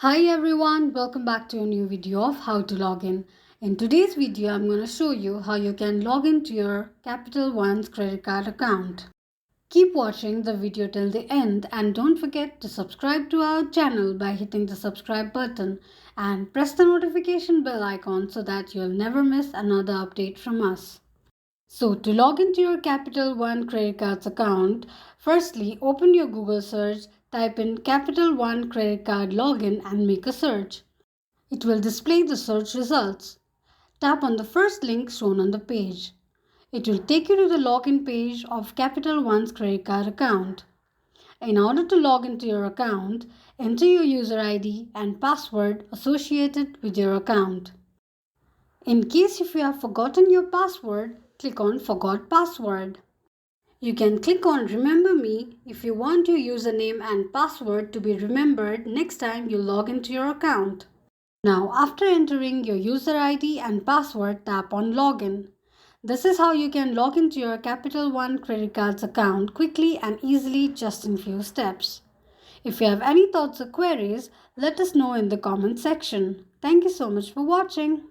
Hi everyone, welcome back to a new video of how to log in. In today's video, I'm going to show you how you can log into your Capital One's credit card account. Keep watching the video till the end and don't forget to subscribe to our channel by hitting the subscribe button and press the notification bell icon so that you'll never miss another update from us. So to log into your Capital One credit cards account, firstly open your Google search, type in Capital One credit card login and make a search. It will display the search results. Tap on the first link shown on the page. It will take you to the login page of Capital One's credit card account. In order to log into your account, enter your user ID and password associated with your account. In case if you have forgotten your password, click on Forgot Password. You can click on Remember Me if you want your username and password to be remembered next time you log into your account. Now, after entering your user ID and password, tap on Login. This is how you can log into your Capital One credit cards account quickly and easily just in few steps. If you have any thoughts or queries, let us know in the comment section. Thank you so much for watching.